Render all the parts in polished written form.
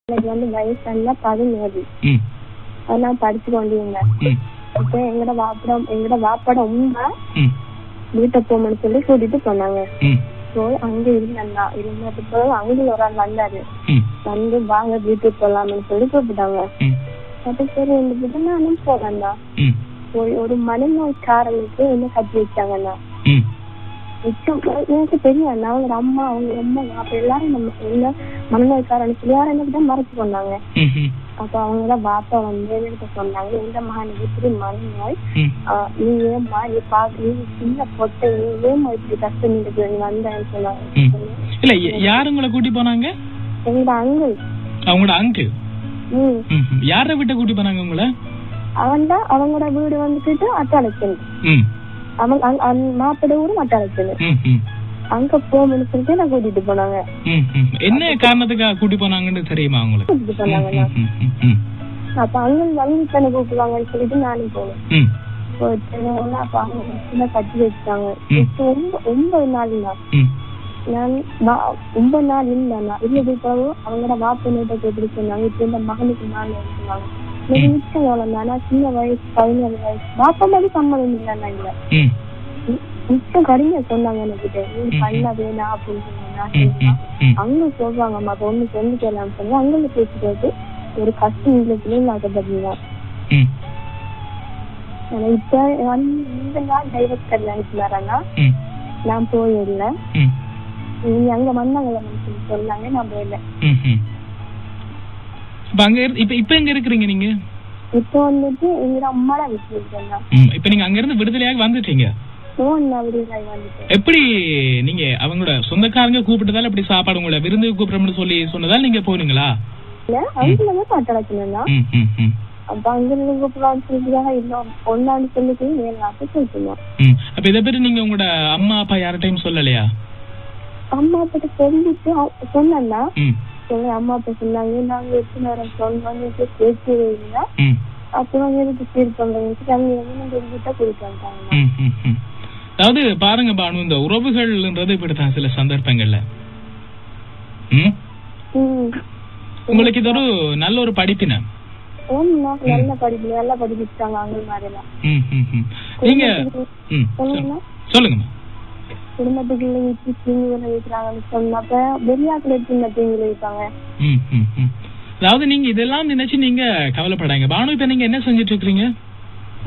எனக்கு வந்து வயசு 17. அது நான் படிச்சு கொண்டிருந்தேன். இப்ப எங்கட வாப்பட உண்மை வீட்டை போமன்னு சொல்லி கூட்டிட்டு போனாங்க. போய் அங்க இருந்தது போது அங்க ஒரு ஆள் வந்தாரு. வந்து வாங்க வீட்டுக்கு போலாம்னு சொல்லி கூப்பிட்டாங்க. அப்ப சரி இந்த நானும் போவேன்டா. போய் ஒரு மனநோய்க்காரனுக்கு என்ன கட்டி வச்சாங்கண்ணா. எனக்கு தெரியும் அவங்க அம்மா அவங்க அம்மா அப்ப எல்லாரும் நம்ம என்ன மனநோய்க்காரனுக்கு எல்லாரும் என்னதான் மறைச்சு கொண்டாங்க. அப்ப அவங்கள பாப்பா வந்து என்கிட்ட சொன்னாங்க, எந்த மகனுக்கு இப்படி மனநோய், நீ ஏமா நீ பாக்கு நீ சின்ன பொட்டை நீ ஏமா இப்படி கஷ்டம் நீ வந்தேன்னு சொன்னாங்க. இல்ல யாரு உங்களை கூட்டி போனாங்க? எங்க அங்கிள். அவங்களோட அங்கிள்? யார விட்ட கூட்டி போனாங்க உங்களை? அவன் தான் அவங்களோட வீடு வந்துட்டு அட்டாளச்சல். அவங்க மாப்பிட ஊரும் அட்டாளச்சல். அங்க போகணும்னு சொல்லிட்டு நான் கூட்டிட்டு போனாங்க. என்ன காரணத்துக்காக கூட்டி போனாங்கன்னு தெரியுமா உங்களுக்கு? கூட்டிட்டு போனாங்க. அப்ப அங்கிள் வந்து தானே கூப்பிடுவாங்கன்னு சொல்லிட்டு நானும் போனேன். போயிட்டு அப்ப அவங்க கட்டி வச்சாங்க. 9 நாள் தான். நான் 9 நாள் இல்லைண்ணா இருபது பிறகு அவங்களோட வாப்பனிட்ட எப்படி சொன்னாங்க, இப்ப இந்த மகனுக்கு நாள் சொன்னாங்க. நீங்க மிச்சம் எவ்வளவுனா சின்ன வயசு 17 வயசு வாப்பா மாதிரி சம்மதம் இல்லைண்ணா. இல்ல மிச்சம் கடுமையா சொன்னாங்க என்கிட்ட, நீ பண்ண வேணா அப்படின்னு சொன்னாங்க. அங்க சொல்றாங்கம்மா ஒண்ணு சொல்லிக்கலாம்னு சொல்லி அங்க பேசிட்டு ஒரு கஷ்டம் ஆக்கப்பட்டதுதான். இப்ப இந்த நாள் டைவர்ஸ் நினைச்சுனாரா நான் போயிடல. நீங்க அங்க வந்தாங்களா சொன்னாங்க, நான் போயிடல. இப்ப எங்க இருக்கிறீங்க நீங்க? இப்ப வந்துட்டு எங்க அம்மாட வீட்டுல இருக்கேன். இப்ப நீங்க அங்க இருந்து விடுதலையாக வந்துட்டீங்க? எப்படி நீங்க அவங்களோட சொந்தக்காரங்க கூப்பிட்டதால இப்படி சாப்பாடு உங்களை விருந்து கூப்பிடணும்னு சொல்லி சொன்னதால நீங்க போனீங்களா? அப்ப அங்கிருந்து கூப்பிடலாம்னு சொல்லிட்டு இன்னும் ஒன்னான்னு சொல்லிட்டு அப்ப இதை பற்றி நீங்க உங்களோட அம்மா அப்பா யார்கிட்டையும் சொல்லலையா? அம்மா அப்பா சொல்லிட்டு சொன்னா சொல்லி அம்மா அப்பா சொன்னாங்க, நாங்க எத்தனை நேரம் சொன்னாங்க கேட்கவே இல்லை. அப்புறம் எதுக்கு ஃபீல் பண்றீங்க அங்க கிட்ட கூட்டிட்டு வந்துட்டாங்க. அதாவது பாருங்க பானு, இந்த உறவுகள்ன்றது இப்படித்தான் சில சந்தர்ப்பங்கள்ல. உங்களுக்கு இது ஒரு நல்ல ஒரு படிப்பின நல்ல படிப்பு நல்லா படிப்பிச்சாங்க அவங்க மாதிரிலாம். நீங்க சொல்லுங்கம்மா. குடும்பத்துக்கு வைக்கிறாங்கன்னு சொன்னப்ப வெளியாக்குல வைப்பாங்க. அதாவது நீங்க இதெல்லாம் நினைச்சு நீங்க கவலைப்படாங்க பானு. இப்ப நீங்க என்ன செஞ்சுட்டு இருக்கீங்க?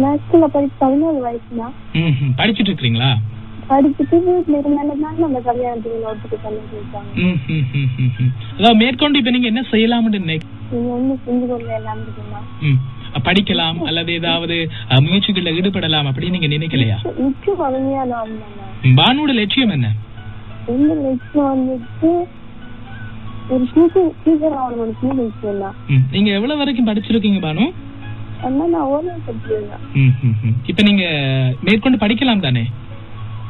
நான் ஸ்கூல்ல படிச்சு 17 வயசுனா படிச்சுட்டு இருக்கீங்களா? படிச்சுட்டு வீட்டுல இருந்தாலும் நம்ம கல்யாணத்துக்கு நோட்டுக்கு பண்ணிருக்காங்க. அதாவது மேற்கொண்டு இப்ப நீங்க என்ன செய்யலாம்னு நினைக்கிறீங்க? நீங்க ஒண்ணு செஞ்சு கொள்ள எல்லாம் இருக்குமா? படிக்கலாம் அல்லது ஏதாவது முயற்சிகள்ல ஈடுபடலாம் அப்படி நீங்க நினைக்கலையா? பானுவோட லட்சியம் என்ன? எந்த லட்சியம் வந்துட்டு ஒரு டீச்சர் ஆகணும்னு லட்சியம் தான். நீங்க எவ்வளவு வரைக்கும் படிச்சிருக்கீங்க பானு? இப்ப நீங்க மேற்கொண்டு படிக்கலாம் தானே?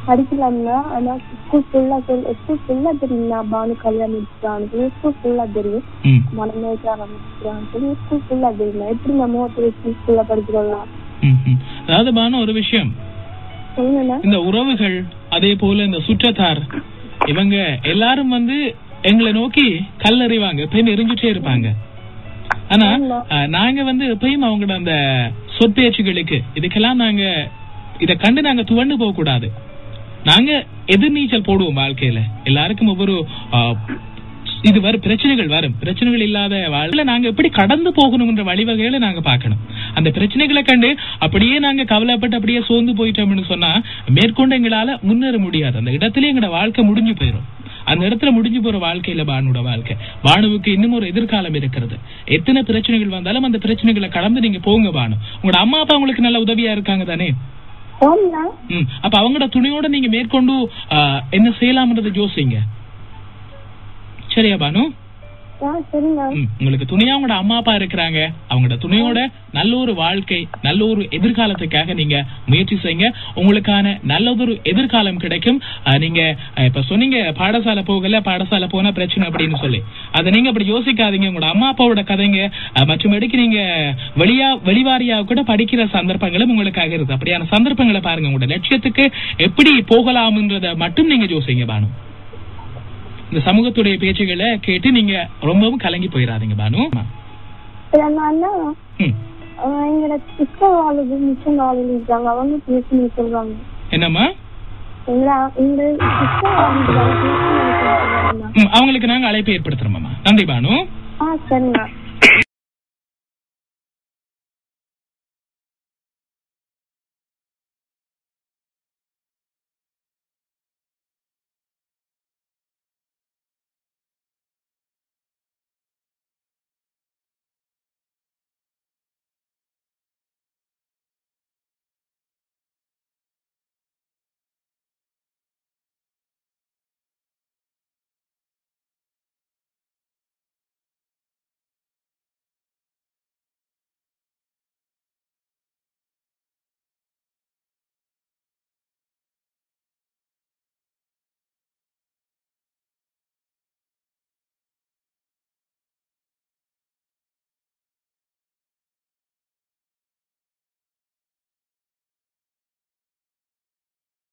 படிக்கலாம்னா ஆனா ஸ்கூல் ஃபுல்லா தெரியுங்களா? பானு கல்யாணம் முடிச்சுட்டான்னு ஸ்கூல் ஃபுல்லா தெரியும். மனநோய்க்கு ஆரம்பிச்சுட்டான்னு சொல்லி ஸ்கூல் ஃபுல்லா தெரியும். எப்படி நம்ம ஸ்கூல்ல படிச்சுக்கலாம்? அதாவது பானு ஒரு விஷயம், இந்த உறவுகள் அதே போல இந்த சுற்றத்தார் இவங்க எல்லாரும் வந்து எங்களை நோக்கி கல்லறிவாங்க, எப்பயும் எரிஞ்சுட்டே இருப்பாங்க. ஆனா நாங்க வந்து எப்பயும் அவங்களோட அந்த சொற்பேச்சுகளுக்கு இதுக்கெல்லாம் நாங்க இத கண்டு நாங்க துவண்டு போக கூடாது. நாங்க எதிர்நீச்சல் போடுவோம் வாழ்க்கையில. எல்லாருக்கும் ஒவ்வொரு இது வரும், பிரச்சனைகள் வரும். பிரச்சனைகள் இல்லாத வாழ்க்கையில நாங்க எப்படி கடந்து போகணும்ன்ற வழிவகைகளை நாங்க பாக்கணும். அந்த பிரச்சனைகளை கண்டு அப்படியே நாங்க கவலைப்பட்டு அப்படியே சோர்ந்து போயிட்டோம்னு சொன்னா மேற்கொண்டு எங்களால முன்னேற முடியாது. அந்த இடத்துல எங்களோட வாழ்க்கை முடிஞ்சு போயிடும். அந்த இடத்துல முடிஞ்சு போற வாழ்க்கையில பானுவோட வாழ்க்கை. பானுவுக்கு இன்னும் ஒரு எதிர்காலம் இருக்கிறது. எத்தனை பிரச்சனைகள் வந்தாலும் அந்த பிரச்சனைகளை கடந்து நீங்க போங்க பானு. உங்களோட அம்மா அப்பா உங்களுக்கு நல்ல உதவியா இருக்காங்க தானே? அப்ப அவங்களோட துணையோட நீங்க மேற்கொண்டு என்ன செய்யலாம்ன்றதை யோசிங்க. சரியா பானு? உங்களுக்கு துணையா உங்களோட அம்மா அப்பா இருக்கிறாங்க. அவங்களோட துணையோட நல்ல ஒரு வாழ்க்கை நல்ல ஒரு எதிர்காலத்துக்காக நீங்க முயற்சி செய்யுங்க. உங்களுக்கான நல்லதொரு எதிர்காலம் கிடைக்கும். நீங்க இப்ப சொன்னீங்க பாடசாலை போகல, பாடசாலை போனா பிரச்சனை அப்படின்னு சொல்லி. அதை நீங்க அப்படி யோசிக்காதீங்க. உங்களோட அம்மா அப்பாவோட கதைங்க மற்றபடிக்கு நீங்க வெளிவாரியா கூட படிக்கிற சந்தர்ப்பங்களும் உங்களுக்காக இருக்கு. அப்படியான சந்தர்ப்பங்களை பாருங்க. உங்களோட லட்சியத்துக்கு எப்படி போகலாம்ன்றத மட்டும் நீங்க யோசிங்க பானு. இந்த சமூகத்துடைய பேச்சுகளை கேட்டு நீங்க ரொம்பவும் கலங்கி போயிடாதீங்க பானு. எங்களோட சிஸ்டர் ஆளுது மிஷன் ஆளுது இருக்காங்க, அவங்க பேசி சொல்லுவாங்க. என்னம்மா? அவங்களுக்கு நாங்க அழைப்பு ஏற்படுத்துறோம். நன்றி பானு. சரிங்க.